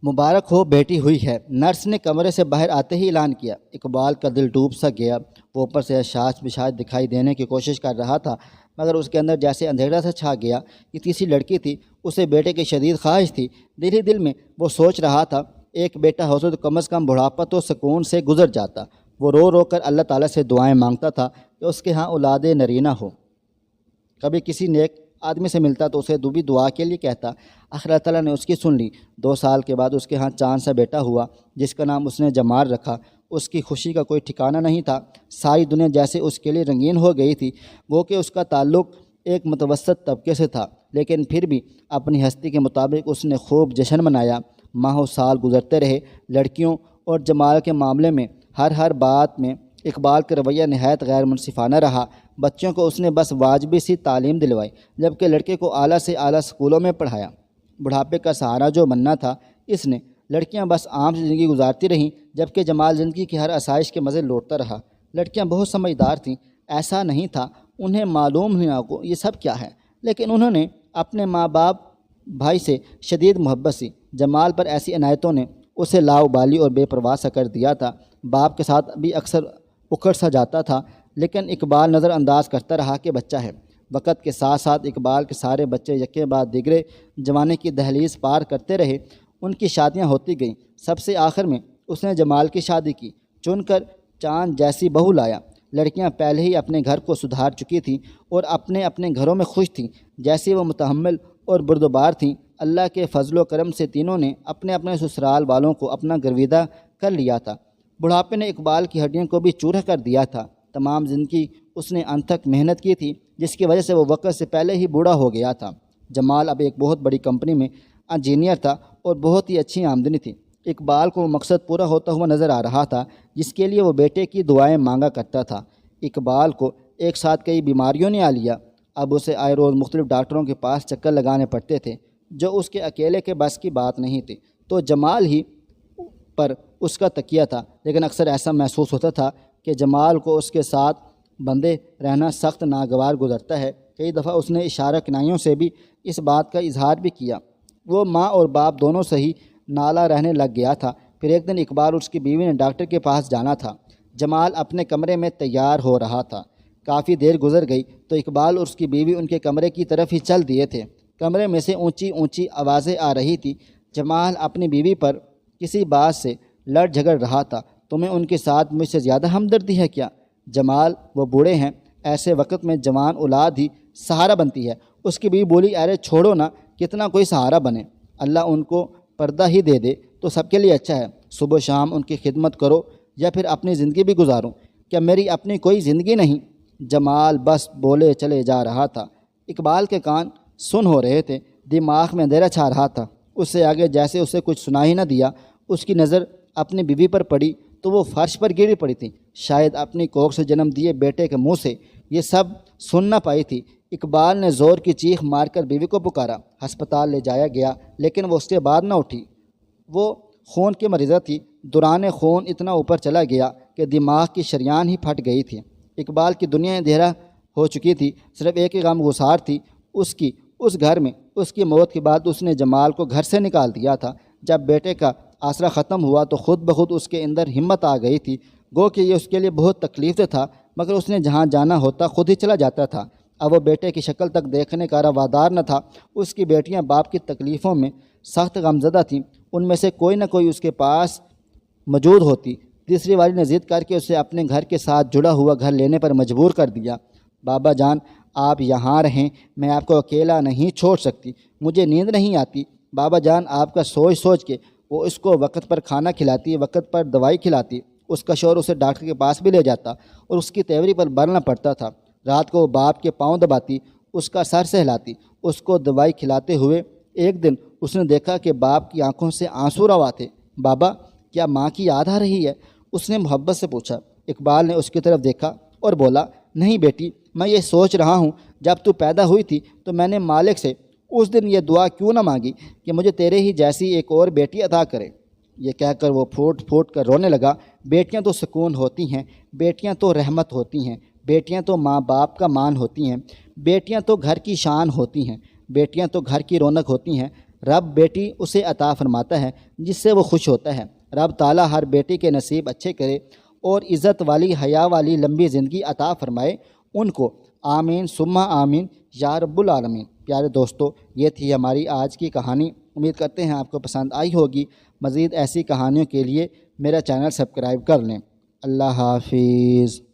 مبارک ہو بیٹی ہوئی ہے، نرس نے کمرے سے باہر آتے ہی اعلان کیا۔ اقبال کا دل ڈوب سا گیا۔ وہ اوپر سے شاش بشاش دکھائی دینے کی کوشش کر رہا تھا، مگر اس کے اندر جیسے اندھیرا سا چھا گیا۔ یہ تیسری لڑکی تھی، اسے بیٹے کی شدید خواہش تھی۔ دل ہی دل میں وہ سوچ رہا تھا، ایک بیٹا ہوتا تو کم از کم بڑھاپا تو سکون سے گزر جاتا۔ وہ رو رو کر اللہ تعالیٰ سے دعائیں مانگتا تھا کہ اس کے ہاں اولاد نرینہ ہو۔ کبھی کسی نیک آدمی سے ملتا تو اسے بھی دعا کے لیے کہتا۔ آخر اللہ تعالیٰ نے اس کی سن لی۔ 2 سال کے بعد اس کے ہاں چاند سا بیٹا ہوا، جس کا نام اس نے جمال رکھا۔ اس کی خوشی کا کوئی ٹھکانہ نہیں تھا۔ ساری دنیا جیسے اس کے لیے رنگین ہو گئی تھی۔ گو کہ اس کا تعلق ایک متوسط طبقے سے تھا، لیکن پھر بھی اپنی ہستی کے مطابق اس نے خوب جشن منایا۔ ماہ و سال گزرتے رہے۔ لڑکیوں اور جمال کے معاملے میں ہر بات میں اقبال کا رویہ نہایت غیر منصفانہ رہا۔ بچوں کو اس نے بس واجبی سی تعلیم دلوائی، جبکہ لڑکے کو اعلیٰ سے اعلیٰ اسکولوں میں پڑھایا۔ بڑھاپے کا سہارا جو بننا تھا اس نے، لڑکیاں بس عام سی زندگی گزارتی رہیں، جبکہ جمال زندگی کی ہر آسائش کے مزے لوٹتا رہا۔ لڑکیاں بہت سمجھدار تھیں، ایسا نہیں تھا انہیں معلوم ہی نہ کو یہ سب کیا ہے، لیکن انہوں نے اپنے ماں باپ بھائی سے شدید محبت سی۔ جمال پر ایسی عنایتوں نے اسے لاؤبالی اور بے پرواہ سا کر دیا تھا۔ باپ کے ساتھ بھی اکثر اکھڑ سا جاتا تھا، لیکن اقبال نظر انداز کرتا رہا کہ بچہ ہے۔ وقت کے ساتھ ساتھ اقبال کے سارے بچے یکے بعد دیگرے جوانی کی دہلیز پار کرتے رہے۔ ان کی شادیاں ہوتی گئیں۔ سب سے آخر میں اس نے جمال کی شادی کی، چن کر چاند جیسی بہو لایا۔ لڑکیاں پہلے ہی اپنے گھر کو سدھار چکی تھیں اور اپنے اپنے گھروں میں خوش تھیں۔ جیسی وہ متحمل اور بردبار تھیں، اللہ کے فضل و کرم سے تینوں نے اپنے اپنے سسرال والوں کو اپنا گرویدہ کر لیا تھا۔ بڑھاپے نے اقبال کی ہڈیوں کو بھی چورہ کر دیا تھا۔ تمام زندگی اس نے انتھک محنت کی تھی، جس کی وجہ سے وہ وقت سے پہلے ہی بوڑھا ہو گیا تھا۔ جمال اب ایک بہت بڑی کمپنی میں انجینئر تھا اور بہت ہی اچھی آمدنی تھی۔ اقبال کو وہ مقصد پورا ہوتا ہوا نظر آ رہا تھا جس کے لیے وہ بیٹے کی دعائیں مانگا کرتا تھا۔ اقبال کو ایک ساتھ کئی بیماریوں نے آ لیا۔ اب اسے آئے روز مختلف ڈاکٹروں کے پاس چکر لگانے پڑتے تھے، جو اس کے اکیلے کے بس کی بات نہیں تھی۔ تو جمال ہی پر اس کا تکیہ تھا، لیکن اکثر ایسا محسوس ہوتا تھا کہ جمال کو اس کے ساتھ بندے رہنا سخت ناگوار گزرتا ہے۔ کئی دفعہ اس نے اشارہ کنائیوں سے بھی اس بات کا اظہار بھی کیا۔ وہ ماں اور باپ دونوں سے ہی نالا رہنے لگ گیا تھا۔ پھر ایک دن اقبال اور اس کی بیوی نے ڈاکٹر کے پاس جانا تھا۔ جمال اپنے کمرے میں تیار ہو رہا تھا۔ کافی دیر گزر گئی تو اقبال اور اس کی بیوی ان کے کمرے کی طرف ہی چل دیے تھے۔ کمرے میں سے اونچی اونچی آوازیں آ رہی تھی۔ جمال اپنی بیوی پر کسی بات سے لڑ جھگڑ رہا تھا۔ تمہیں ان کے ساتھ مجھ سے زیادہ ہمدردی ہے کیا؟ جمال، وہ بوڑھے ہیں، ایسے وقت میں جوان اولاد ہی سہارا بنتی ہے۔ اس کی بیوی بولی، ارے چھوڑو نا، کتنا کوئی سہارا بنے، اللہ ان کو پردہ ہی دے دے تو سب کے لیے اچھا ہے۔ صبح شام ان کی خدمت کرو یا پھر اپنی زندگی بھی گزارو، کیا میری اپنی کوئی زندگی نہیں؟ جمال بس بولے چلے جا رہا تھا۔ اقبال کے کان سن ہو رہے تھے، دماغ میں اندھیرا چھا رہا تھا۔ اس سے آگے جیسے اسے کچھ سنا ہی نہ دیا۔ اس کی نظر اپنی بیوی پر پڑی تو وہ فرش پر گری پڑی تھی، شاید اپنی کوکھ سے جنم دیے بیٹے کے منہ سے یہ سب سن نہ پائی تھی۔ اقبال نے زور کی چیخ مار کر بیوی کو پکارا۔ ہسپتال لے جایا گیا، لیکن وہ اس کے بعد نہ اٹھی۔ وہ خون کی مریضہ تھی۔ دوران خون اتنا اوپر چلا گیا کہ دماغ کی شریان ہی پھٹ گئی تھی۔ اقبال کی دنیا اندھیرا ہو چکی تھی۔ صرف ایک ہی غم گسار تھی اس کی، اس گھر میں۔ اس کی موت کے بعد اس نے جمال کو گھر سے نکال دیا تھا۔ جب بیٹے کا آسرا ختم ہوا تو خود بخود اس کے اندر ہمت آ گئی تھی۔ گو کہ یہ اس کے لیے بہت تکلیف دہ تھا، مگر اس نے جہاں جانا ہوتا خود ہی چلا جاتا تھا۔ اب وہ بیٹے کی شکل تک دیکھنے کا روادار نہ تھا۔ اس کی بیٹیاں باپ کی تکلیفوں میں سخت غمزدہ تھیں۔ ان میں سے کوئی نہ کوئی اس کے پاس موجود ہوتی۔ تیسری والی نے ضد کر کے اسے اپنے گھر کے ساتھ جڑا ہوا گھر لینے پر مجبور کر دیا۔ بابا جان، آپ یہاں رہیں، میں آپ کو اکیلا نہیں چھوڑ سکتی، مجھے نیند نہیں آتی۔ بابا جان آپ کا سوچ سوچ کے وہ اس کو وقت پر کھانا کھلاتی، وقت پر دوائی کھلاتی۔ اس کا شوہر اسے ڈاکٹر کے پاس بھی لے جاتا اور اس کی تیوری پر برنا پڑتا تھا۔ رات کو وہ باپ کے پاؤں دباتی، اس کا سر سہلاتی، اس کو دوائی کھلاتے ہوئے۔ ایک دن اس نے دیکھا کہ باپ کی آنکھوں سے آنسو روا تھے۔ بابا، کیا ماں کی یاد آ رہی ہے؟ اس نے محبت سے پوچھا۔ اقبال نے اس کی طرف دیکھا اور بولا، نہیں بیٹی، میں یہ سوچ رہا ہوں جب تو پیدا ہوئی تھی تو میں نے مالک سے اس دن یہ دعا کیوں نہ مانگی کہ مجھے تیرے ہی جیسی ایک اور بیٹی عطا کرے۔ یہ کہہ کر وہ پھوٹ پھوٹ کر رونے لگا۔ بیٹیاں تو سکون ہوتی ہیں، بیٹیاں تو رحمت ہوتی ہیں، بیٹیاں تو ماں باپ کا مان ہوتی ہیں، بیٹیاں تو گھر کی شان ہوتی ہیں، بیٹیاں تو گھر کی رونق ہوتی ہیں۔ رب بیٹی اسے عطا فرماتا ہے جس سے وہ خوش ہوتا ہے۔ رب تعالیٰ ہر بیٹی کے نصیب اچھے کرے اور عزت والی حیا والی لمبی زندگی عطا فرمائے ان کو، آمین ثم آمین یا رب العالمین۔ پیارے دوستو، یہ تھی ہماری آج کی کہانی۔ امید کرتے ہیں آپ کو پسند آئی ہوگی۔ مزید ایسی کہانیوں کے لیے میرا چینل سبسکرائب کر لیں۔ اللہ حافظ۔